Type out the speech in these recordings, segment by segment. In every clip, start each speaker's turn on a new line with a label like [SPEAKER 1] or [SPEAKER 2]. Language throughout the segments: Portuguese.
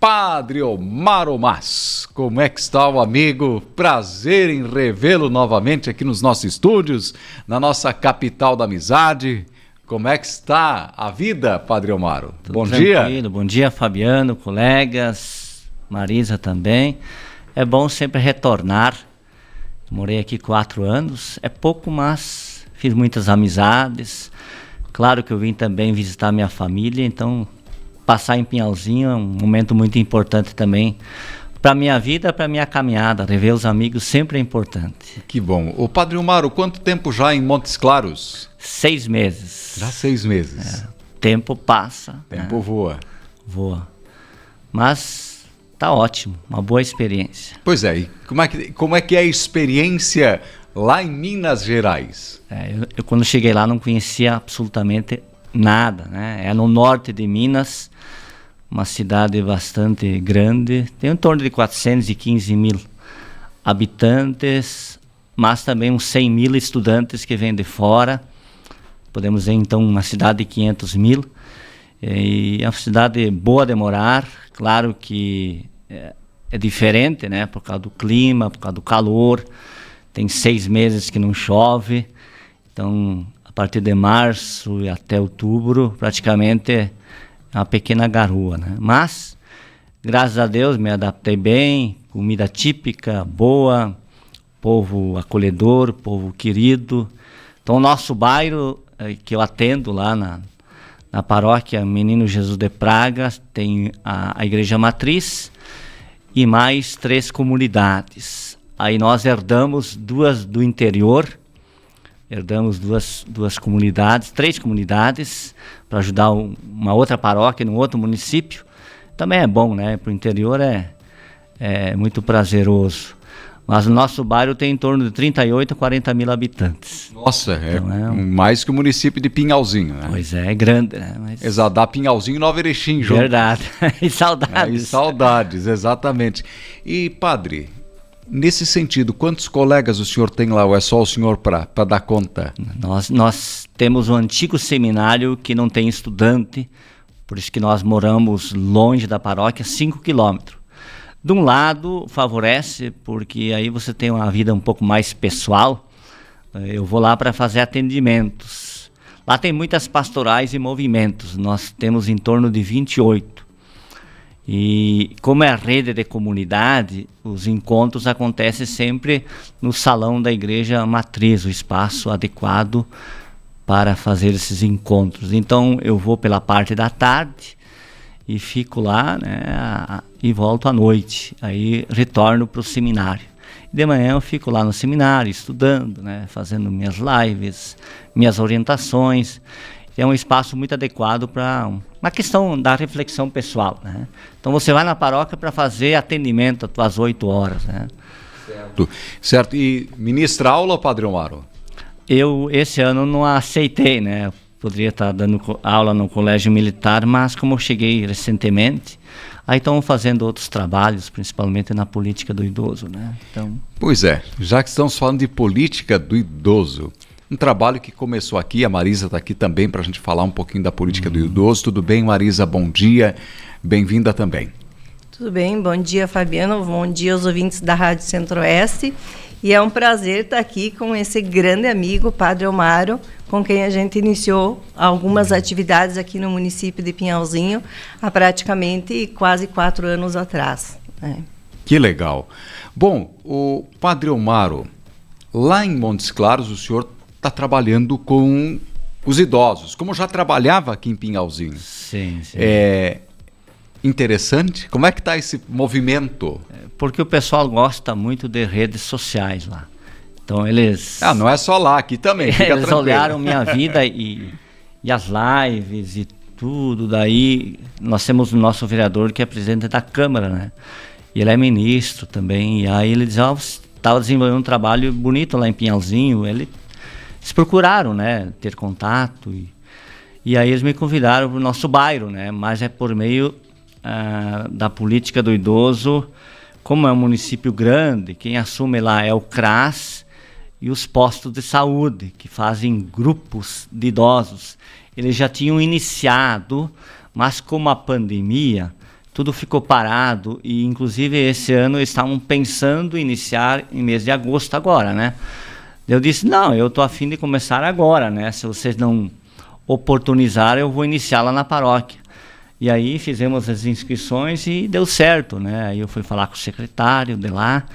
[SPEAKER 1] Padre Omaro Mas. Como é que está o amigo? Prazer em revê-lo novamente aqui nos nossos estúdios, na nossa capital da amizade. Como é que está a vida, Padre Omaro?
[SPEAKER 2] Tudo
[SPEAKER 1] bom
[SPEAKER 2] tranquilo.
[SPEAKER 1] dia.
[SPEAKER 2] Bom dia, Fabiano, colegas, Marisa também. É bom sempre retornar. Morei aqui 4 anos, é pouco, mas fiz muitas amizades. Claro que eu vim também visitar minha família, então passar em Pinhalzinho é um momento muito importante também para minha vida, para minha caminhada. Rever os amigos sempre é importante.
[SPEAKER 1] Que bom. O Padre Omaro, quanto tempo já em Montes Claros?
[SPEAKER 2] 6 meses.
[SPEAKER 1] Já 6 meses.
[SPEAKER 2] Tempo passa.
[SPEAKER 1] Tempo voa.
[SPEAKER 2] Voa. Mas tá ótimo, uma boa experiência.
[SPEAKER 1] Pois é, e como é que é a experiência lá em Minas Gerais?
[SPEAKER 2] Eu quando cheguei lá não conhecia absolutamente nada, né? É no norte de Minas, uma cidade bastante grande, tem em torno de 415 mil habitantes, mas também uns 100 mil estudantes que vêm de fora. Podemos dizer então uma cidade de 500 mil, e é uma cidade boa de morar. Claro que é diferente, né? Por causa do clima, por causa do calor. Tem 6 meses que não chove, então a partir de março e até outubro praticamente é uma pequena garoa, né? Mas graças a Deus me adaptei bem, comida típica, boa, povo acolhedor, povo querido. Então o nosso bairro que eu atendo lá na paróquia Menino Jesus de Praga tem a igreja matriz e mais 3 comunidades. Aí nós herdamos 2 do interior, herdamos duas comunidades, 3 comunidades, para ajudar uma outra paróquia num outro município. Também é bom, né? Para o interior é muito prazeroso. Mas o nosso bairro tem em torno de 38 a 40 mil habitantes.
[SPEAKER 1] Nossa,
[SPEAKER 2] então,
[SPEAKER 1] mais que o município de Pinhalzinho, né?
[SPEAKER 2] Pois é grande, né? Mas...
[SPEAKER 1] Exato, dá Pinhalzinho e Nova Erechim junto.
[SPEAKER 2] Verdade, e saudades.
[SPEAKER 1] E saudades, exatamente. E, padre, nesse sentido, quantos colegas o senhor tem lá ou é só o senhor para dar conta?
[SPEAKER 2] Nós temos um antigo seminário que não tem estudante, por isso que nós moramos longe da paróquia, 5 quilômetros. De um lado, favorece, porque aí você tem uma vida um pouco mais pessoal. Eu vou lá para fazer atendimentos. Lá tem muitas pastorais e movimentos, nós temos em torno de 28. E como é a rede de comunidade, os encontros acontecem sempre no salão da igreja matriz, o espaço adequado para fazer esses encontros. Então eu vou pela parte da tarde e fico lá, né, e volto à noite. Aí retorno para o seminário. De manhã eu fico lá no seminário estudando, né, fazendo minhas lives, minhas orientações. É um espaço muito adequado para uma questão da reflexão pessoal, né? Então você vai na paróquia para fazer atendimento às 8 horas, né?
[SPEAKER 1] Certo. E ministra aula, Padre Omaro?
[SPEAKER 2] Eu esse ano não aceitei, né? Eu poderia estar dando aula no colégio militar, mas como eu cheguei recentemente, aí estão fazendo outros trabalhos, principalmente na política do idoso, né? Então...
[SPEAKER 1] Pois é, já que estamos falando de política do idoso, um trabalho que começou aqui, a Marisa está aqui também para a gente falar um pouquinho da política do idoso. Tudo bem, Marisa? Bom dia, bem-vinda também.
[SPEAKER 3] Tudo bem, bom dia, Fabiano, bom dia aos ouvintes da Rádio Centro-Oeste. E é um prazer estar aqui com esse grande amigo, Padre Omaro, com quem a gente iniciou algumas atividades aqui no município de Pinhalzinho há praticamente quase 4 anos atrás, né?
[SPEAKER 1] Que legal. Bom, o Padre Omaro, lá em Montes Claros, o senhor está trabalhando com os idosos, como já trabalhava aqui em Pinhalzinho.
[SPEAKER 2] Sim.
[SPEAKER 1] É interessante. Como é que está esse movimento?
[SPEAKER 2] Porque o pessoal gosta muito de redes sociais lá. Então eles...
[SPEAKER 1] não é só lá, aqui também, fica
[SPEAKER 2] eles
[SPEAKER 1] tranquilo.
[SPEAKER 2] Olharam minha vida e as lives e tudo. Daí nós temos o nosso vereador que é presidente da Câmara, né? E ele é ministro também. E aí ele diz, estava desenvolvendo um trabalho bonito lá em Pinhalzinho. Eles procuraram, né, ter contato. E aí eles me convidaram para o nosso bairro, né? Mas é por meio da política do idoso. Como é um município grande, quem assume lá é o CRAS e os postos de saúde, que fazem grupos de idosos. Eles já tinham iniciado, mas como a pandemia tudo ficou parado e, inclusive, esse ano eles estavam pensando em iniciar em mês de agosto agora, né? Eu disse, não, eu estou a fim de começar agora, né? Se vocês não oportunizarem, eu vou iniciar lá na paróquia. E aí fizemos as inscrições e deu certo, né? Aí eu fui falar com o secretário de lá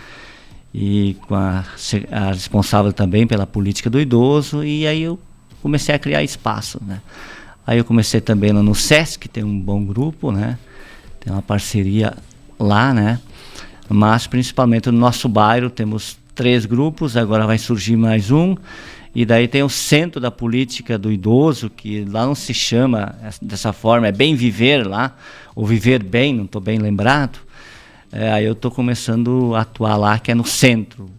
[SPEAKER 2] e com a responsável também pela política do idoso, e aí eu comecei a criar espaço, né? Aí eu comecei também no SESC, tem um bom grupo, né? Tem uma parceria lá, né? Mas principalmente no nosso bairro temos 3 grupos, agora vai surgir mais um. E daí tem o Centro da Política do Idoso, que lá não se chama dessa forma, é Bem Viver lá, ou Viver Bem, não estou bem lembrado. Aí eu estou começando a atuar lá, que é no centro,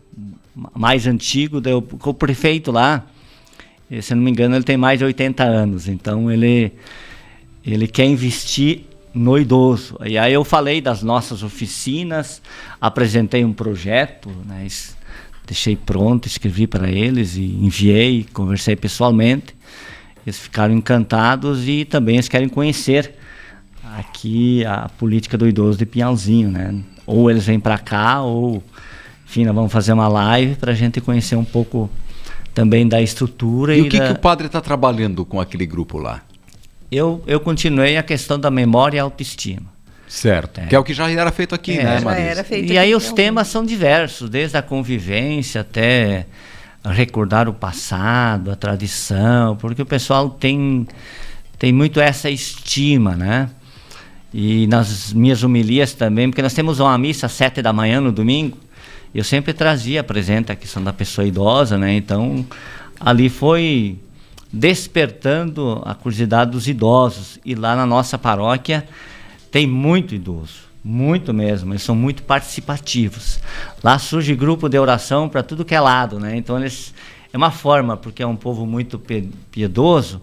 [SPEAKER 2] mais antigo, o prefeito lá, se não me engano, ele tem mais de 80 anos, então ele quer investir no idoso. E aí eu falei das nossas oficinas, apresentei um projeto, né, deixei pronto, escrevi para eles e enviei, conversei pessoalmente. Eles ficaram encantados e também eles querem conhecer aqui a política do idoso de Pinhalzinho, né? Ou eles vêm para cá, ou, enfim, nós vamos fazer uma live para a gente conhecer um pouco também da estrutura.
[SPEAKER 1] E o que o padre está trabalhando com aquele grupo lá?
[SPEAKER 2] Eu continuei a questão da memória e autoestima.
[SPEAKER 1] Certo, que é o que já era feito aqui, né, Marisa?
[SPEAKER 2] E aí os temas são diversos, desde a convivência até recordar o passado, a tradição, porque o pessoal tem muito essa estima, né? E nas minhas homilias também, porque nós temos uma missa às 7 da manhã no domingo, eu sempre trazia presente a questão da pessoa idosa, né? Então, ali foi despertando a curiosidade dos idosos. E lá na nossa paróquia tem muito idoso, muito mesmo, eles são muito participativos. Lá surge grupo de oração para tudo que é lado, né? Então é uma forma, porque é um povo muito piedoso,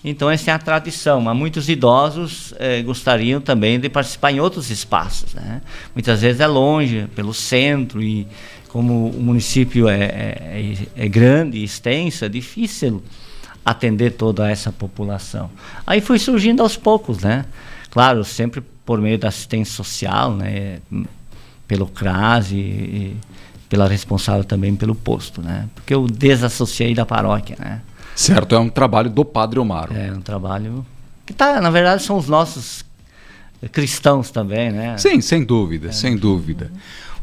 [SPEAKER 2] então essa é a tradição, mas muitos idosos gostariam também de participar em outros espaços, né? Muitas vezes é longe, pelo centro, e como o município é grande e extenso, é difícil atender toda essa população. Aí foi surgindo aos poucos, né? Claro, sempre por meio da assistência social, né? Pelo CRAS e pela responsável também pelo posto, né? Porque eu desassociei da paróquia, né?
[SPEAKER 1] Certo, é um trabalho do Padre Omaro.
[SPEAKER 2] É um trabalho que na verdade são os nossos cristãos também, né?
[SPEAKER 1] Sim, sem dúvida, sem dúvida.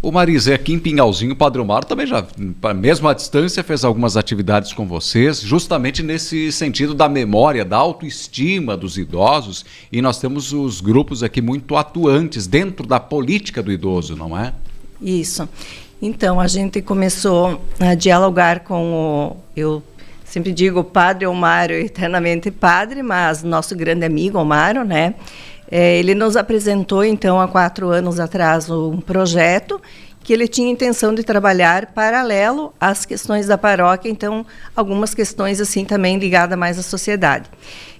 [SPEAKER 1] O Marisa, aqui em Pinhalzinho, o Padre Omaro também já, mesmo à distância, fez algumas atividades com vocês, justamente nesse sentido da memória, da autoestima dos idosos, e nós temos os grupos aqui muito atuantes dentro da política do idoso, não é?
[SPEAKER 3] Isso. Então, a gente começou a dialogar com eu sempre digo Padre Omaro, eternamente padre, mas nosso grande amigo Omaro, né? Ele nos apresentou, então, há 4 anos atrás, um projeto que ele tinha intenção de trabalhar paralelo às questões da paróquia, então, algumas questões, assim, também ligadas mais à sociedade.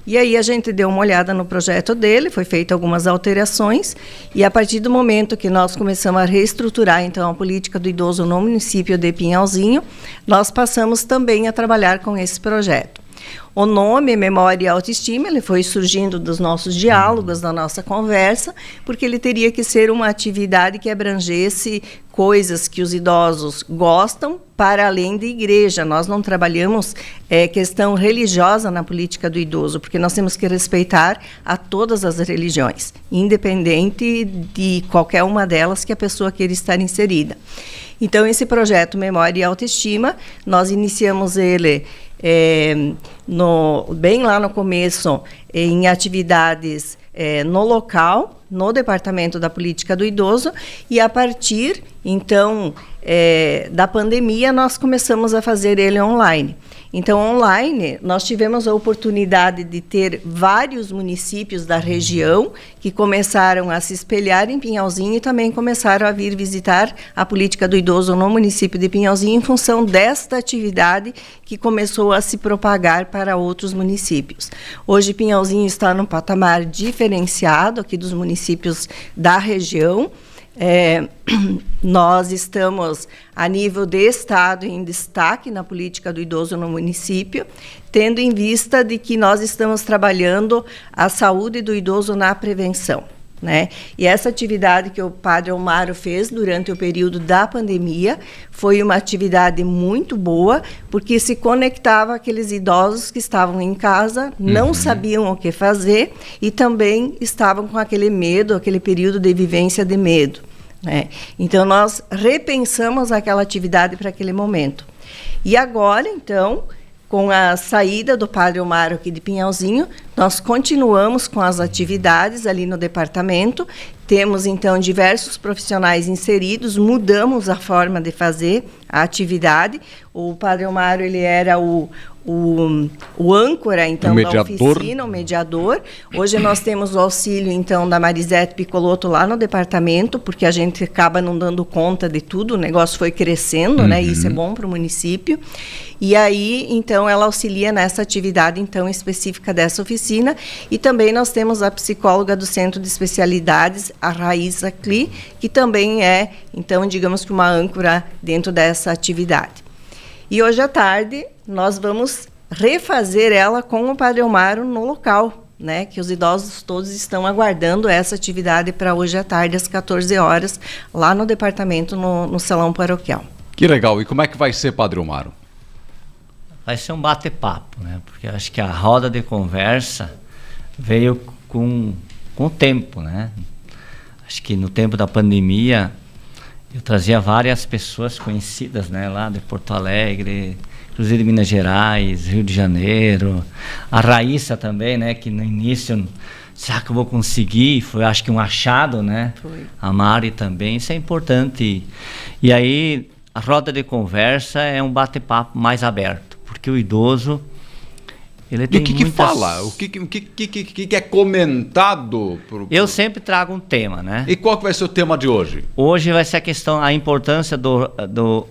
[SPEAKER 3] E aí a gente deu uma olhada no projeto dele, foi feita algumas alterações, e a partir do momento que nós começamos a reestruturar, então, a política do idoso no município de Pinhalzinho, nós passamos também a trabalhar com esse projeto. O nome Memória e Autoestima, ele foi surgindo dos nossos diálogos, da nossa conversa, porque ele teria que ser uma atividade que abrangesse coisas que os idosos gostam para além da igreja. Nós não trabalhamos questão religiosa na política do idoso, porque nós temos que respeitar a todas as religiões, independente de qualquer uma delas que a pessoa queira estar inserida. Então, esse projeto Memória e Autoestima, nós iniciamos ele bem lá no começo, em atividades no local, no Departamento da Política do Idoso, e a partir, então, da pandemia, nós começamos a fazer ele online. Então, online, nós tivemos a oportunidade de ter vários municípios da região que começaram a se espelhar em Pinhalzinho e também começaram a vir visitar a política do idoso no município de Pinhalzinho em função desta atividade que começou a se propagar para outros municípios. Hoje, Pinhalzinho está num patamar diferenciado aqui dos municípios da região. Nós estamos a nível de estado em destaque na política do idoso no município, tendo em vista de que nós estamos trabalhando a saúde do idoso na prevenção. né? E essa atividade que o Padre Omaro fez durante o período da pandemia foi uma atividade muito boa, porque se conectava aqueles idosos que estavam em casa, não sabiam o que fazer e também estavam com aquele medo, aquele período de vivência de medo, né? Então, nós repensamos aquela atividade para aquele momento. E agora, então, com a saída do Padre Omaro aqui de Pinhalzinho, nós continuamos com as atividades ali no departamento. Temos, então, diversos profissionais inseridos, mudamos a forma de fazer a atividade. O Padre Omaro, ele era o âncora, então, da oficina, o mediador. Hoje nós temos o auxílio, então, da Marisete Piccolotto lá no departamento, porque a gente acaba não dando conta de tudo, o negócio foi crescendo, né? E isso é bom para o município. E aí, então, ela auxilia nessa atividade, então, específica dessa oficina. E também nós temos a psicóloga do Centro de Especialidades, a Raíssa Kli, que também é, então, digamos que uma âncora dentro dessa atividade. E hoje à tarde, nós vamos refazer ela com o Padre Omaro no local, né? Que os idosos todos estão aguardando essa atividade para hoje à tarde, às 14 horas, lá no departamento, no Salão Paroquial.
[SPEAKER 1] Que legal. E como é que vai ser, Padre Omaro?
[SPEAKER 2] Vai ser um bate-papo, né? Porque eu acho que a roda de conversa veio com o tempo, né? Acho que no tempo da pandemia eu trazia várias pessoas conhecidas, né? Lá de Porto Alegre, inclusive de Minas Gerais, Rio de Janeiro. A Raíssa também, né? Que no início, será que eu vou conseguir? Foi, acho que um achado, né?
[SPEAKER 3] Foi.
[SPEAKER 2] A Mari também, isso é importante. E aí, a roda de conversa é um bate-papo mais aberto, porque o idoso, ele tem
[SPEAKER 1] muitas... que fala? O que é comentado?
[SPEAKER 2] Eu sempre trago um tema, né?
[SPEAKER 1] E qual que vai ser o tema de hoje?
[SPEAKER 2] Hoje vai ser a importância do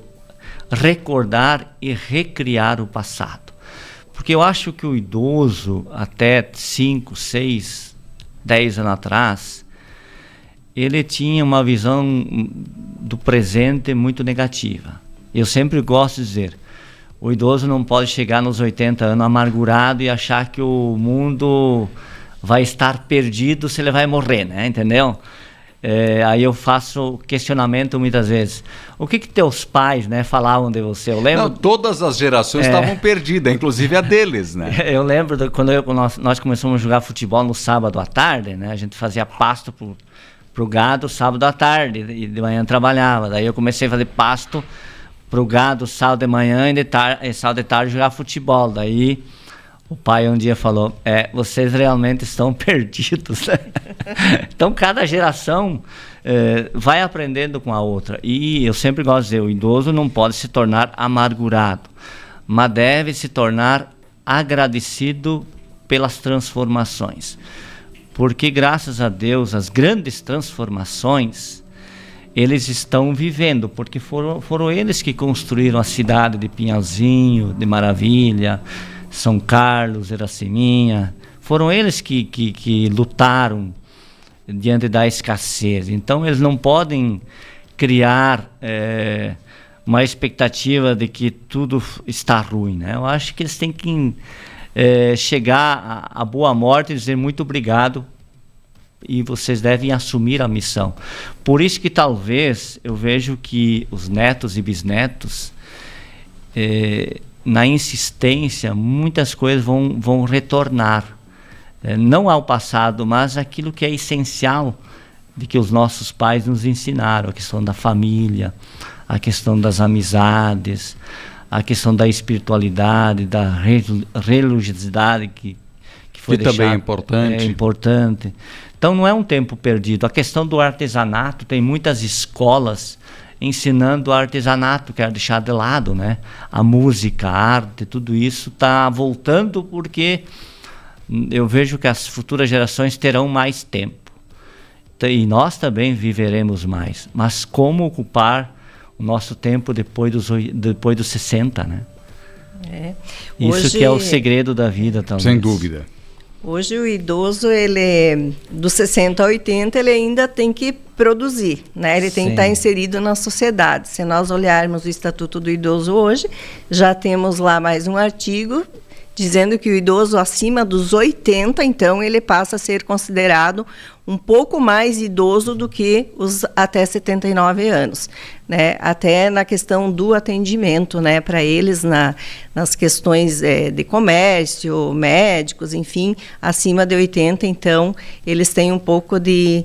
[SPEAKER 2] recordar e recriar o passado. Porque eu acho que o idoso, até 5, 6, 10 anos atrás, ele tinha uma visão do presente muito negativa. Eu sempre gosto de dizer, o idoso não pode chegar nos 80 anos amargurado e achar que o mundo vai estar perdido se ele vai morrer, né? Entendeu? Aí eu faço questionamento muitas vezes. O que teus pais, né, falavam de você? Eu lembro...
[SPEAKER 1] Não, todas as gerações estavam perdidas, inclusive a deles, né?
[SPEAKER 2] Eu lembro quando nós começamos a jogar futebol no sábado à tarde, né? A gente fazia pasto pro gado sábado à tarde e de manhã trabalhava. Daí eu comecei a fazer pasto pro gado sábado de manhã e sábado de tarde jogar futebol. Daí o pai um dia falou, vocês realmente estão perdidos, né? Então cada geração vai aprendendo com a outra. E eu sempre gosto de dizer, o idoso não pode se tornar amargurado, mas deve se tornar agradecido pelas transformações. Porque graças a Deus, as grandes transformações eles estão vivendo, porque foram eles que construíram a cidade de Pinhalzinho, de Maravilha, São Carlos, Iraceminha. Foram eles que lutaram diante da escassez. Então, eles não podem criar uma expectativa de que tudo está ruim, né? Eu acho que eles têm que chegar à boa morte e dizer muito obrigado, e vocês devem assumir a missão. Por isso que talvez eu vejo que os netos e bisnetos, na insistência, muitas coisas vão retornar, não ao passado, mas aquilo que é essencial de que os nossos pais nos ensinaram, a questão da família, a questão das amizades, a questão da espiritualidade, da religiosidade que foi deixada,
[SPEAKER 1] também é
[SPEAKER 2] importante. Então não é um tempo perdido. A questão do artesanato, tem muitas escolas ensinando artesanato, quero deixar de lado, né? A música, a arte, tudo isso está voltando, porque eu vejo que as futuras gerações terão mais tempo. E nós também viveremos mais. Mas como ocupar o nosso tempo depois dos 60, né? Isso
[SPEAKER 3] Hoje,
[SPEAKER 2] que é o segredo da vida, talvez.
[SPEAKER 1] Sem dúvida.
[SPEAKER 3] Hoje o idoso, ele dos 60 a 80, ele ainda tem que produzir, né? Ele tem que estar inserido na sociedade. Se nós olharmos o Estatuto do Idoso hoje, já temos lá mais um artigo dizendo que o idoso acima dos 80, então, ele passa a ser considerado um pouco mais idoso do que os até 79 anos, né? Até na questão do atendimento, né? Para eles nas questões de comércio, médicos, enfim, acima de 80, então eles têm um pouco de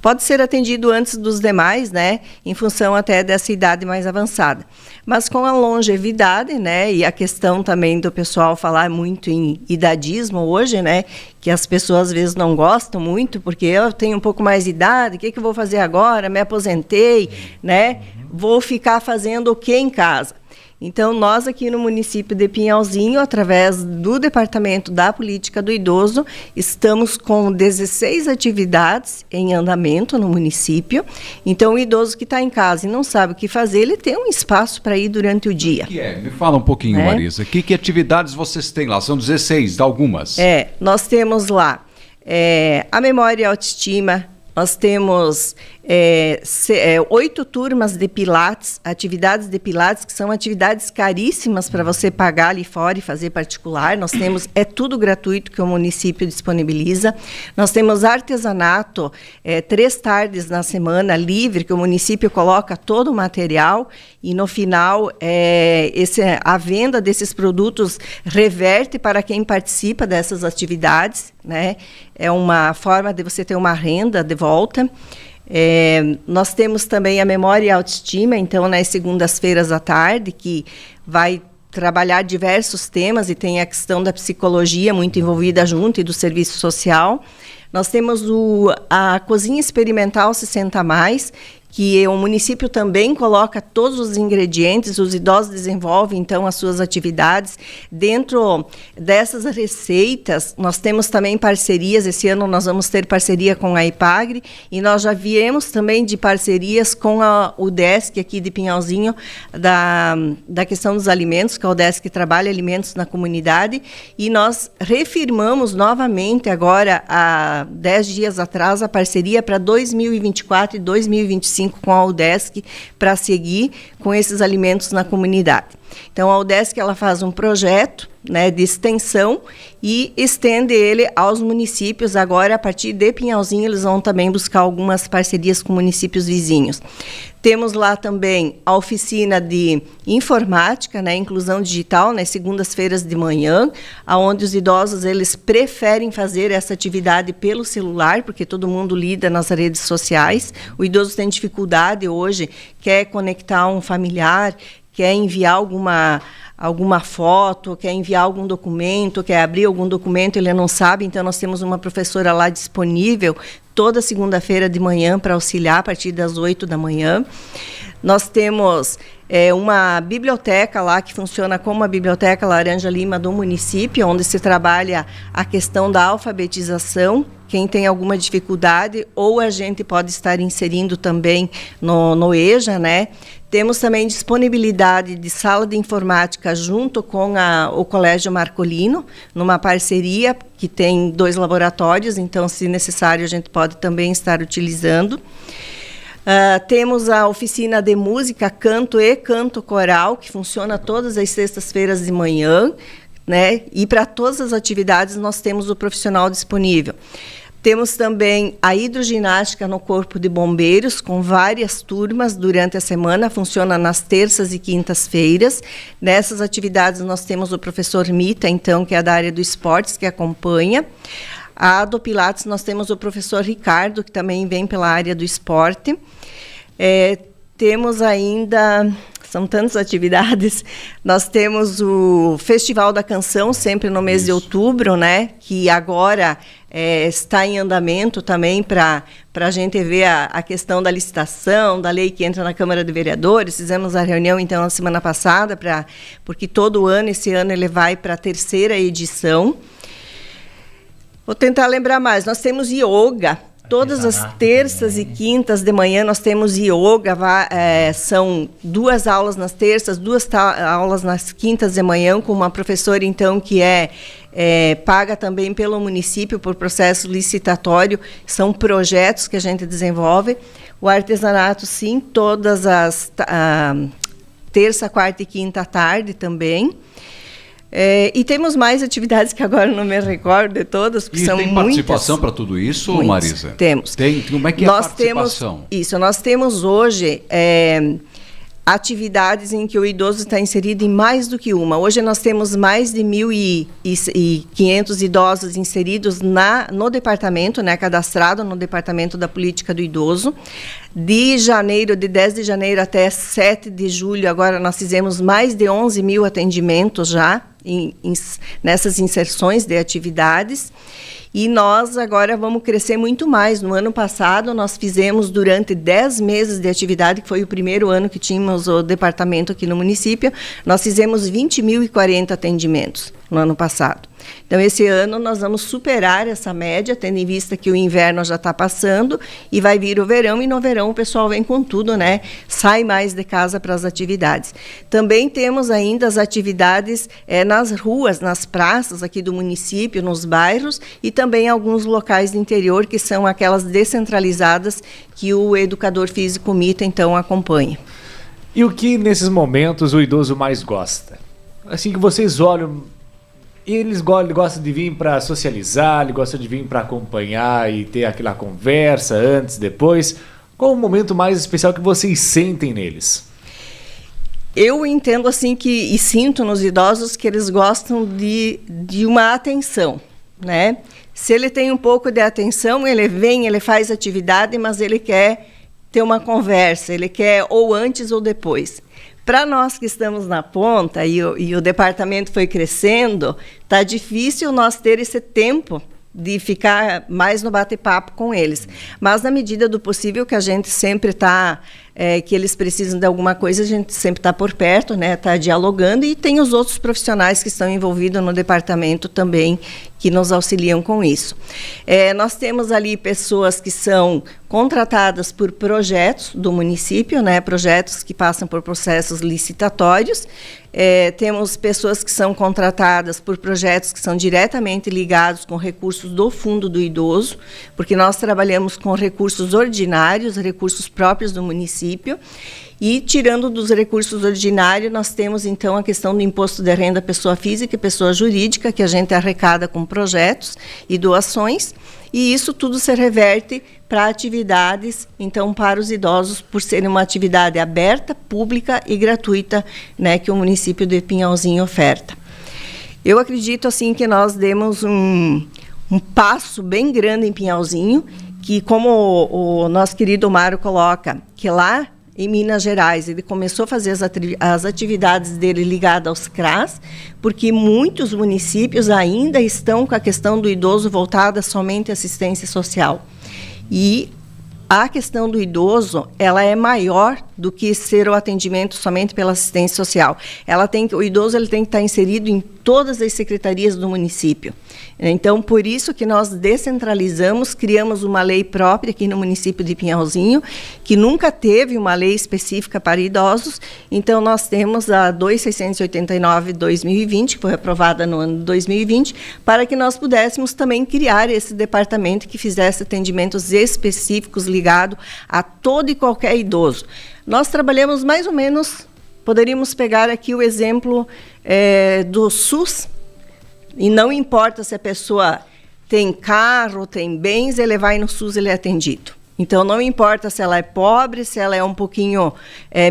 [SPEAKER 3] pode ser atendido antes dos demais, né, em função até dessa idade mais avançada. Mas com a longevidade, né, e a questão também do pessoal falar muito em idadismo hoje, né, que as pessoas às vezes não gostam muito, porque eu tenho um pouco mais de idade, o que eu vou fazer agora? Me aposentei, né, vou ficar fazendo o que em casa? Então, nós aqui no município de Pinhalzinho, através do Departamento da Política do Idoso, estamos com 16 atividades em andamento no município. Então, o idoso que está em casa e não sabe o que fazer, ele tem um espaço para ir durante o dia.
[SPEAKER 1] O que é? Me fala um pouquinho, Marisa. Que atividades vocês têm lá? São 16, algumas.
[SPEAKER 3] Nós temos lá a memória e autoestima. Nós temos 8 turmas de pilates, atividades de pilates, que são atividades caríssimas para você pagar ali fora e fazer particular. Nós temos, tudo gratuito que o município disponibiliza. Nós temos artesanato, 3 tardes na semana, livre, que o município coloca todo o material e no final a venda desses produtos reverte para quem participa dessas atividades, né? É uma forma de você ter uma renda de volta. Nós temos também a memória e autoestima, então, nas segundas-feiras à tarde, que vai trabalhar diversos temas e tem a questão da psicologia muito envolvida junto e do serviço social. Nós temos a cozinha experimental 60+, que o município também coloca todos os ingredientes, os idosos desenvolvem, então, as suas atividades. Dentro dessas receitas, nós temos também parcerias, esse ano nós vamos ter parceria com a IPAGRE, e nós já viemos também de parcerias com o UDESC aqui de Pinhalzinho, da questão dos alimentos, que é o UDESC que trabalha alimentos na comunidade, e nós reafirmamos novamente agora, há 10 dias atrás, a parceria para 2024 e 2025, com a UDESC para seguir com esses alimentos na comunidade. Então, a UDESC ela faz um projeto, né, de extensão e estende ele aos municípios. Agora, a partir de Pinhalzinho, eles vão também buscar algumas parcerias com municípios vizinhos. Temos lá também a oficina de informática, né, inclusão digital, nas segundas-feiras de manhã, onde os idosos eles preferem fazer essa atividade pelo celular, porque todo mundo lida nas redes sociais. O idoso tem dificuldade hoje, quer conectar um familiar, quer enviar alguma foto, quer enviar algum documento, quer abrir algum documento, ele não sabe, então nós temos uma professora lá disponível toda segunda-feira de manhã para auxiliar a partir das 8 da manhã. Nós temos uma biblioteca lá que funciona como a Biblioteca Laranja Lima do município, onde se trabalha a questão da alfabetização. Quem tem alguma dificuldade, ou a gente pode estar inserindo também no EJA, né? Temos também disponibilidade de sala de informática junto com o Colégio Marcolino, numa parceria que tem 2 laboratórios, então, se necessário, a gente pode também estar utilizando. Temos a oficina de música, canto e canto coral, que funciona todas as sextas-feiras de manhã, né? E para todas as atividades nós temos o profissional disponível. Temos também a hidroginástica no Corpo de Bombeiros, com várias turmas durante a semana, funciona nas terças e quintas-feiras. Nessas atividades nós temos o professor Mita, então, que é da área do esportes, que acompanha. A do Pilates nós temos o professor Ricardo, que também vem pela área do esporte. Temos ainda... São tantas atividades. Nós temos o Festival da Canção, sempre no mês de outubro, né? Que agora está em andamento também para a gente ver a questão da licitação, da lei que entra na Câmara de Vereadores. Fizemos a reunião, então, na semana passada, porque todo ano, esse ano, ele vai para a 3ª edição. Vou tentar lembrar mais. Nós temos yoga. Todas as terças e quintas de manhã nós temos yoga, são 2 aulas nas terças, 2 aulas nas quintas de manhã, com uma professora, então, que paga também pelo município por processo licitatório. São projetos que a gente desenvolve. O artesanato, sim, todas as terça, quarta e quinta à tarde também. E temos mais atividades que agora não me recordo de todas, porque são muitas.
[SPEAKER 1] E tem participação para tudo isso,
[SPEAKER 3] muitas.
[SPEAKER 1] Marisa?
[SPEAKER 3] Temos.
[SPEAKER 1] Como é que é a participação?
[SPEAKER 3] Nós temos hoje atividades em que o idoso está inserido em mais do que uma. Hoje nós temos mais de 1.500 idosos inseridos no departamento, né, cadastrado no Departamento da Política do Idoso. De 10 de janeiro até 7 de julho, agora nós fizemos mais de 11 mil atendimentos já, nessas inserções de atividades. E nós agora vamos crescer muito mais. No ano passado, nós fizemos durante 10 meses de atividade, que foi o primeiro ano que tínhamos o departamento aqui no município, nós fizemos 20.040 atendimentos no ano passado. Então, esse ano nós vamos superar essa média, tendo em vista que o inverno já está passando e vai vir o verão, e no verão o pessoal vem com tudo, né? Sai mais de casa para as atividades. Também temos ainda as atividades nas ruas, nas praças aqui do município, nos bairros, e também alguns locais do interior, que são aquelas descentralizadas que o educador físico Mita, então, acompanha.
[SPEAKER 4] E o que, nesses momentos, o idoso mais gosta? Assim que vocês olham... Ele gosta de vir para socializar, ele gosta de vir para acompanhar e ter aquela conversa antes, depois. Qual o momento mais especial que vocês sentem neles?
[SPEAKER 3] Eu entendo assim e sinto nos idosos que eles gostam de uma atenção, né? Se ele tem um pouco de atenção, ele vem, ele faz atividade, mas ele quer ter uma conversa, ele quer ou antes ou depois. Para nós que estamos na ponta e o departamento foi crescendo, está difícil nós ter esse tempo de ficar mais no bate-papo com eles. Mas, na medida do possível, que a gente sempre está, que eles precisam de alguma coisa, a gente sempre está por perto, né? Está dialogando, e tem os outros profissionais que estão envolvidos no departamento também, que nos auxiliam com isso. Nós temos ali pessoas que são contratadas por projetos do município, né? Projetos que passam por processos licitatórios. Temos pessoas que são contratadas por projetos que são diretamente ligados com recursos do Fundo do Idoso, porque nós trabalhamos com recursos ordinários, recursos próprios do município. E, tirando dos recursos ordinários, nós temos, então, a questão do imposto de renda pessoa física e pessoa jurídica, que a gente arrecada com projetos e doações, e isso tudo se reverte para atividades, então, para os idosos, por serem uma atividade aberta, pública e gratuita, né, que o município de Pinhalzinho oferta. Eu acredito, assim, que nós demos um passo bem grande em Pinhalzinho, que, como o nosso querido Mário coloca, que lá em Minas Gerais, ele começou a fazer as atividades dele ligadas aos CRAS, porque muitos municípios ainda estão com a questão do idoso voltada somente à assistência social. E a questão do idoso, ela é maior do que ser o atendimento somente pela assistência social. O idoso ele tem que estar inserido em todas as secretarias do município. Então, por isso que nós descentralizamos, criamos uma lei própria aqui no município de Pinhalzinho, que nunca teve uma lei específica para idosos. Então, nós temos a 2689/2020, que foi aprovada no ano de 2020, para que nós pudéssemos também criar esse departamento que fizesse atendimentos específicos ligados a todo e qualquer idoso. Nós trabalhamos mais ou menos, poderíamos pegar aqui o exemplo do SUS, e não importa se a pessoa tem carro, tem bens, ele vai no SUS, ele é atendido. Então, não importa se ela é pobre, se ela é um pouquinho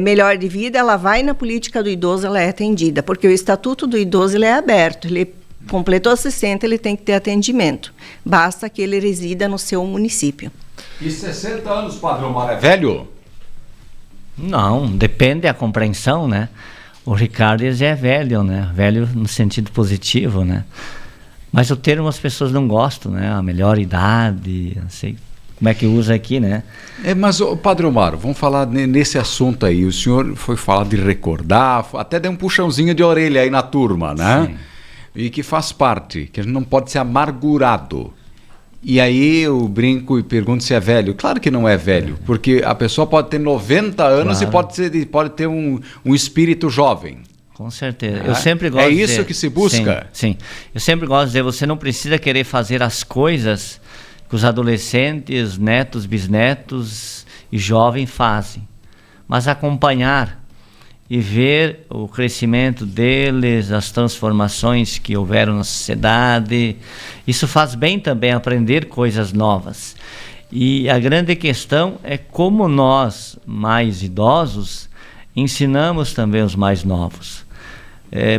[SPEAKER 3] melhor de vida, ela vai na política do idoso, ela é atendida, porque o Estatuto do Idoso ele é aberto, ele completou 60, ele tem que ter atendimento, basta que ele resida no seu município.
[SPEAKER 1] E 60 anos, Padre Omar, é velho?
[SPEAKER 2] Não, depende da compreensão, né? O Ricardo já é velho, né? Velho no sentido positivo, né? Mas o termo as pessoas não gostam, né? A melhor idade, não sei como é que usa aqui, né?
[SPEAKER 1] Mas, Padre Omar, vamos falar nesse assunto aí. O senhor foi falar de recordar, até deu um puxãozinho de orelha aí na turma, né? Sim. E que faz parte, que a gente não pode ser amargurado. E aí eu brinco e pergunto se é velho. Claro que não é velho, porque a pessoa pode ter 90 anos, claro, e pode ter um espírito jovem.
[SPEAKER 2] Com certeza. Eu sempre gosto
[SPEAKER 1] de dizer, isso que se busca?
[SPEAKER 2] Sim. Eu sempre gosto de dizer, você não precisa querer fazer as coisas que os adolescentes, netos, bisnetos e jovens fazem, mas acompanhar e ver o crescimento deles, as transformações que houveram na sociedade. Isso faz bem também aprender coisas novas. E a grande questão é como nós, mais idosos, ensinamos também os mais novos.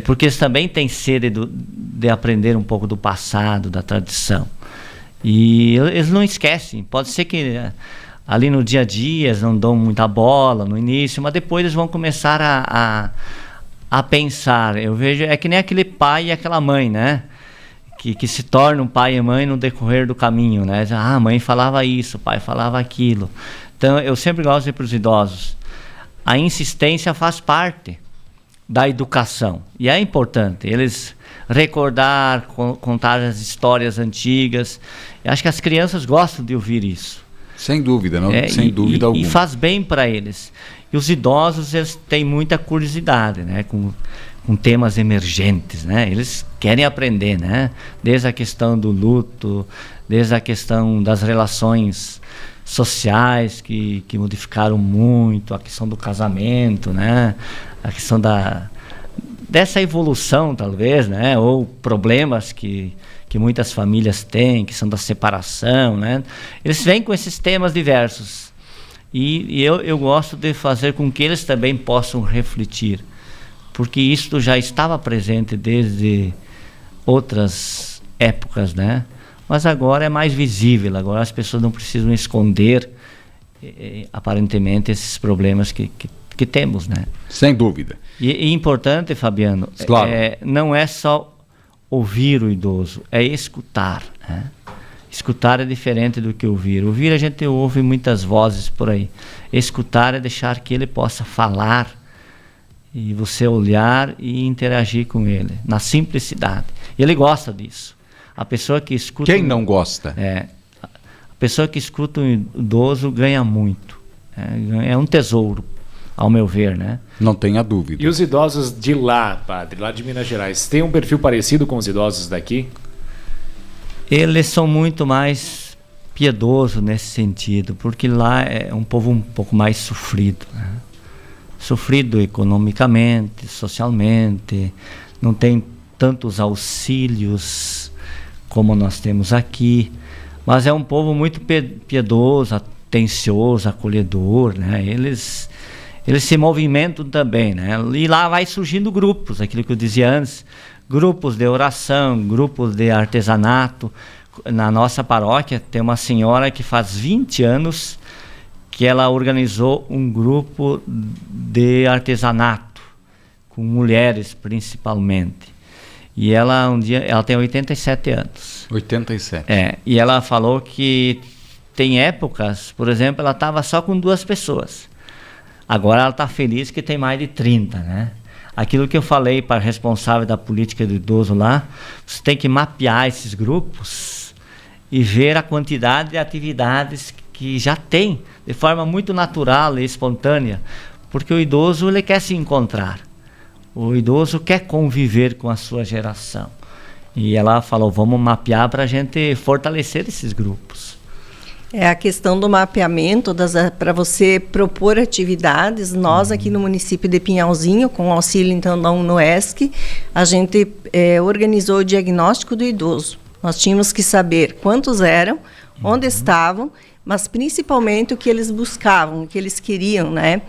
[SPEAKER 2] Porque eles também têm sede de aprender um pouco do passado, da tradição. E eles não esquecem. Pode ser que ali no dia a dia eles não dão muita bola no início, mas depois eles vão começar a pensar. Eu vejo, é que nem aquele pai e aquela mãe, né? Que se tornam pai e mãe no decorrer do caminho, né? A mãe falava isso, o pai falava aquilo. Então eu sempre gosto de dizer para os idosos, a insistência faz parte da educação. E é importante eles recordar, contar as histórias antigas. Eu acho que as crianças gostam de ouvir isso.
[SPEAKER 1] Sem dúvida, não? Sem dúvida alguma.
[SPEAKER 2] E faz bem para eles. E os idosos, eles têm muita curiosidade, né? Com temas emergentes, né? Eles querem aprender, né? Desde a questão do luto, desde a questão das relações sociais que modificaram muito, a questão do casamento, né? A questão dessa evolução, talvez, né? Ou problemas que muitas famílias têm, que são da separação, né? Eles vêm com esses temas diversos. E eu gosto de fazer com que eles também possam refletir, porque isso já estava presente desde outras épocas, né? Mas agora é mais visível, agora as pessoas não precisam esconder, aparentemente, esses problemas que temos, né?
[SPEAKER 1] Sem dúvida.
[SPEAKER 2] E importante, Fabiano,
[SPEAKER 1] claro.
[SPEAKER 2] Não é só ouvir o idoso, é escutar, né? Escutar é diferente do que ouvir. Ouvir, a gente ouve muitas vozes por aí. Escutar é deixar que ele possa falar e você olhar e interagir com ele, na simplicidade. Ele gosta disso. A pessoa que escuta...
[SPEAKER 1] Quem não gosta?
[SPEAKER 2] A pessoa que escuta um idoso ganha muito. É um tesouro, ao meu ver, né?
[SPEAKER 1] Não tenha dúvida.
[SPEAKER 4] E os idosos de lá, padre, lá de Minas Gerais, têm um perfil parecido com os idosos daqui?
[SPEAKER 2] Eles são muito mais piedosos nesse sentido, porque lá é um povo um pouco mais sofrido, né? Sofrido economicamente, socialmente, não tem tantos auxílios como nós temos aqui, mas é um povo muito piedoso, atencioso, acolhedor, né? Eles se movimentam também, né? E lá vai surgindo grupos, aquilo que eu dizia antes, grupos de oração, grupos de artesanato. Na nossa paróquia tem uma senhora que faz 20 anos que ela organizou um grupo de artesanato, com mulheres principalmente. E ela tem 87 anos.
[SPEAKER 1] 87.
[SPEAKER 2] E ela falou que tem épocas, por exemplo, ela estava só com 2 pessoas. Agora ela está feliz que tem mais de 30, né? Aquilo que eu falei para a responsável da política do idoso lá, você tem que mapear esses grupos e ver a quantidade de atividades que já tem, de forma muito natural e espontânea, porque o idoso ele quer se encontrar, o idoso quer conviver com a sua geração. E ela falou, vamos mapear para a gente fortalecer esses grupos.
[SPEAKER 3] É a questão do mapeamento, para você propor atividades. Nós aqui no município de Pinhalzinho, com o auxílio então da UNOESC, a gente organizou o diagnóstico do idoso. Nós tínhamos que saber quantos eram, onde estavam, mas principalmente o que eles buscavam, o que eles queriam, né?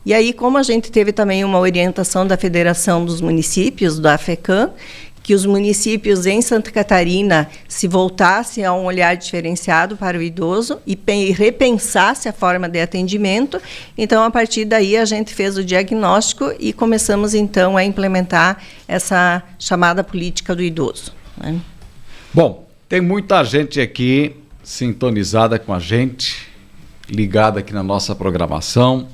[SPEAKER 3] E aí, como a gente teve também uma orientação da Federação dos Municípios, da FECAM, que os municípios em Santa Catarina se voltassem a um olhar diferenciado para o idoso e repensasse a forma de atendimento. Então, a partir daí, a gente fez o diagnóstico e começamos, então, a implementar essa chamada política do idoso, né?
[SPEAKER 1] Bom, tem muita gente aqui sintonizada com a gente, ligada aqui na nossa programação.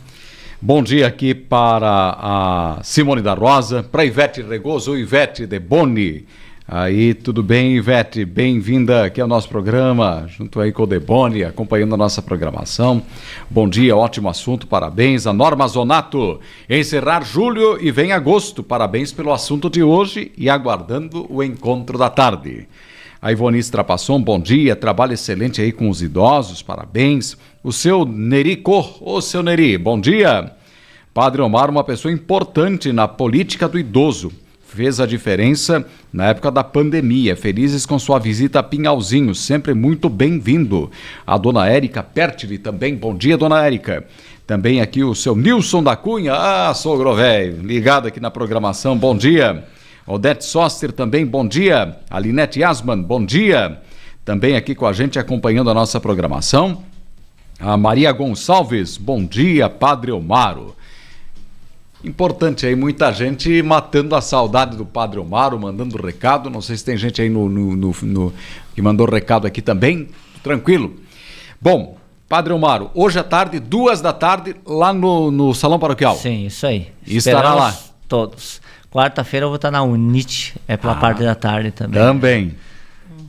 [SPEAKER 1] Bom dia aqui para a Simone da Rosa, para Ivete Regoso, Ivete de Boni. Aí, tudo bem, Ivete? Bem-vinda aqui ao nosso programa, junto aí com o Deboni, acompanhando a nossa programação. Bom dia, ótimo assunto, parabéns. A Norma Zonato, encerrar julho e vem agosto. Parabéns pelo assunto de hoje e aguardando o encontro da tarde. A Ivone Strapasson, bom dia, trabalho excelente aí com os idosos, parabéns. O seu Neri Cor, ô seu Neri, bom dia. Padre Omar, uma pessoa importante na política do idoso. Fez a diferença na época da pandemia. Felizes com sua visita a Pinhalzinho, sempre muito bem-vindo. A dona Érica Pertili também. Bom dia, dona Érica. Também aqui o seu Nilson da Cunha. Ah, sogro velho, ligado aqui na programação. Bom dia. Odete Soster também, bom dia. A Linete Asman, bom dia. Também aqui com a gente acompanhando a nossa programação. A Maria Gonçalves, bom dia, Padre Omaro. Importante aí, muita gente matando a saudade do Padre Omaro, mandando recado. Não sei se tem gente aí que mandou recado aqui também. Tranquilo. Bom, Padre Omaro, hoje à tarde, 14h, lá no Salão Paroquial.
[SPEAKER 2] Sim, isso aí.
[SPEAKER 1] Estará lá.
[SPEAKER 2] Todos. Quarta-feira eu vou estar na UNIT, pela parte da tarde também.
[SPEAKER 1] Também.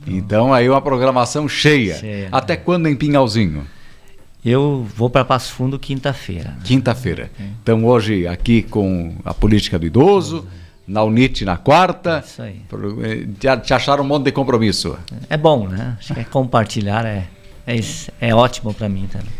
[SPEAKER 1] Então aí uma programação cheia. Até quando em Pinhalzinho?
[SPEAKER 2] Eu vou para Passo Fundo quinta-feira.
[SPEAKER 1] Quinta-feira. Então hoje aqui com a política do idoso, na UNIT na quarta.
[SPEAKER 2] Isso aí.
[SPEAKER 1] Te acharam um monte de compromisso.
[SPEAKER 2] É bom, né? Acho que compartilhar é ótimo para mim também.